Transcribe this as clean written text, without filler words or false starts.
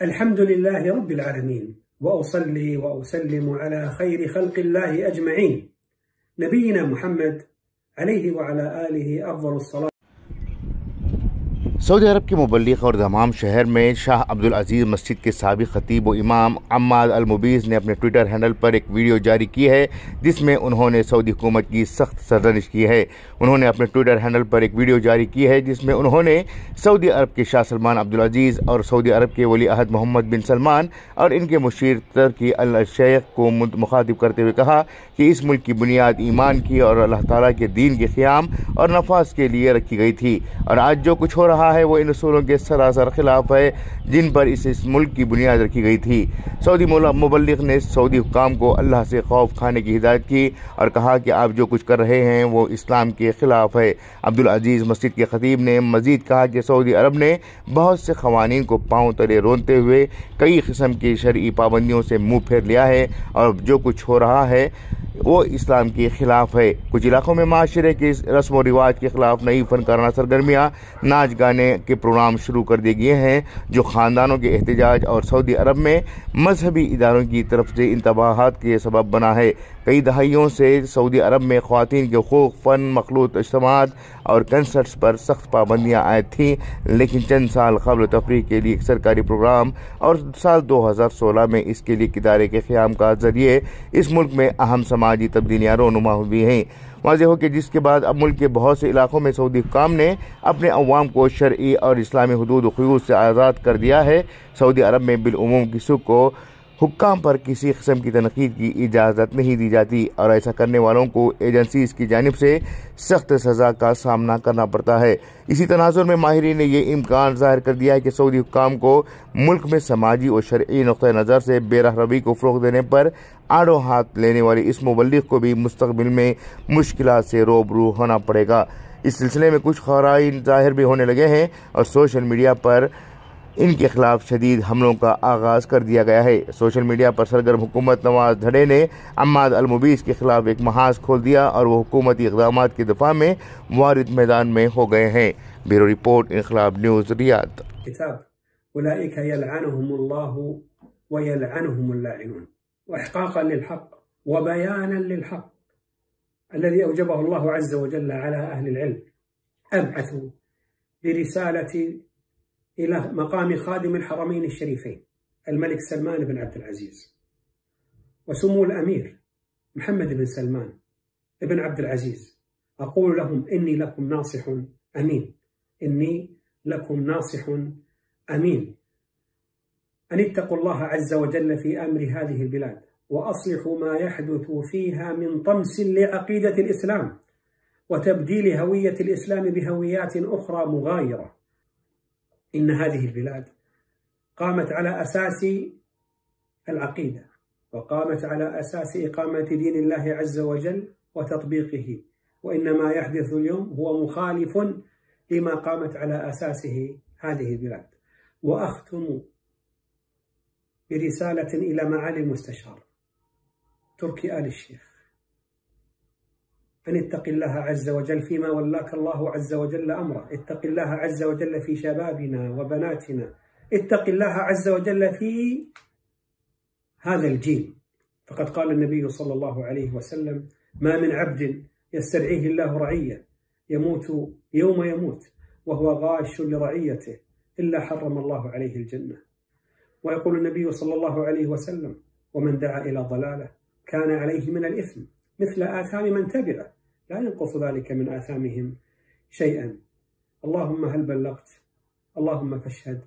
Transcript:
الحمد لله رب العالمين، وأصلي وأسلم على خير خلق الله أجمعين، نبينا محمد عليه وعلى آله أفضل الصلاة। सऊदी अरब के मुबल्लिग और दमाम शहर में शाह अब्दुल अजीज़ मस्जिद के साबिक़ खतीब व इमाम अम्माद अल-मुबीज़ ने अपने ट्विटर हैंडल पर एक वीडियो जारी की है जिसमें उन्होंने सऊदी हुकूमत की सख्त सरज़निश की है। उन्होंने अपने ट्विटर हैंडल पर एक वीडियो जारी की है जिसमें उन्होंने सऊदी अरब के शाह सलमान अब्दुल अजीज़ और सऊदी अरब के वली अहद मोहम्मद बिन सलमान और इनके मुशीर तुर्की अल शेख को मुखातिब करते हुए कहा कि इस मुल्क की बुनियाद ईमान की और अल्लाह ताला के दीन के क़याम और नफाज के लिए रखी गई थी, और आज जो कुछ हो रहा है वो इन उसूलों के सरासर खिलाफ है जिन पर इस मुल्क की बुनियाद रखी गई थी। सऊदी मुबल्लिग ने सऊदी हुक्काम को अल्लाह से खौफ खाने की हिदायत की और कहा कि आप जो कुछ कर रहे हैं वो इस्लाम के खिलाफ है। अब्दुल अजीज़ मस्जिद के खतीब ने मजीद कहा कि सऊदी अरब ने बहुत से क़वानीन को पाँव तले रोनते हुए कई किस्म की शरई पाबंदियों से मुँह फेर लिया है और जो कुछ हो रहा है वो इस्लाम के खिलाफ है। कुछ इलाकों में माशरे के रस्म व रिवाज के खिलाफ नई फनकाराना सरगर्मियाँ, नाच गाने के प्रोग्राम शुरू कर दिए गए हैं जो ख़ानदानों के एहतजाज और सऊदी अरब में मजहबी इदारों की तरफ से इंतबाहात के सबब बना है। कई दहाइयों से सऊदी अरब में ख़वातीन के हुकूक़, फ़न, मखलूत इज्तिमात और कंसर्ट्स पर सख्त पाबंदियाँ आयद थीं, लेकिन चंद साल क़ब्ल तफरीह के लिए एक सरकारी प्रोग्राम और साल 2016 में इसके लिए इदारे के क़याम का ज़रिए इस मुल्क में अहम समाजी तब्दीलियाँ रोनुमा हुई हैं। वाज़ेह हो कि जिसके बाद अब मुल्क के बहुत से इलाकों में सऊदी हुक्काम ने अपने अवाम को शरई और इस्लामी हुदूद व क़ुयूद से आज़ाद कर दिया है। सऊदी अरब में बिलउमूम किसी को हुक्काम पर किसी किस्म की तनक़ीद की इजाज़त नहीं दी जाती और ऐसा करने वालों को एजेंसीज़ की जानिब से सख्त सज़ा का सामना करना पड़ता है। इसी तनाज़ुर में माहिरीन ने यह इम्कान ज़ाहिर कर दिया है कि सऊदी हुक्काम को मुल्क में समाजी और शरई नुक़्ता नज़र से बेरहरवी को फ़रोग़ देने पर आड़ो हाथ लेने वाले इस मुबल्लिग को भी मुस्तक़बिल में मुश्किलात से रूबरू होना पड़ेगा। इस सिलसिले में कुछ ख़राइन ज़ाहिर भी होने लगे हैं और सोशल मीडिया पर इनके खिलाफ शदीद हमलों का आगाज़ कर दिया गया है। सोशल मीडिया पर सरगर्म हुकूमत नवाज धड़े ने अम्माद अल-मुबीज़ के खिलाफ एक महाज खोल दिया और वो हुकूमती इक़दामात के दफ़ा में वारिद मैदान में हो गए हैं। ब्यूरो रिपोर्ट, इनक़लाब न्यूज़, रियाद। उलाइका यलअनुहुमुल्लाहु व यलअनुहुमुल लाइनून व इहक़ाक़न लिल-हक़ व बयानन लिल-हक़ الذي أوجبه الله عز وجل على أهل العلم أبعثوا برسالة إلى مقام خادم الحرمين الشريفين الملك سلمان بن عبد العزيز وسمو الأمير محمد بن سلمان بن عبد العزيز، أقول لهم إني لكم ناصح أمين، إني لكم ناصح أمين، أن اتقوا الله عز وجل في أمر هذه البلاد وأصلحوا ما يحدث فيها من طمس لعقيدة الإسلام وتبديل هوية الإسلام بهويات أخرى مغايرة. إن هذه البلاد قامت على أساس العقيدة وقامت على أساس إقامة دين الله عز وجل وتطبيقه، وإن ما يحدث اليوم هو مخالف لما قامت على أساسه هذه البلاد. وأختم برسالة إلى معالي المستشار تركي آل الشيخ أن اتق الله عز وجل فيما ولاك الله عز وجل أمره، اتق الله عز وجل في شبابنا وبناتنا، اتق الله عز وجل في هذا الجيل. فقد قال النبي صلى الله عليه وسلم: ما من عبد يسترعيه الله رعية يموت يوم يموت وهو غاش لرعيته إلا حرم الله عليه الجنة. ويقول النبي صلى الله عليه وسلم: ومن دعا إلى ضلالة كان عليه من الإثم مثل آثام من تبعه لا ينقص ذلك من آثامهم شيئا. اللهم هل بلغت؟ اللهم فاشهد.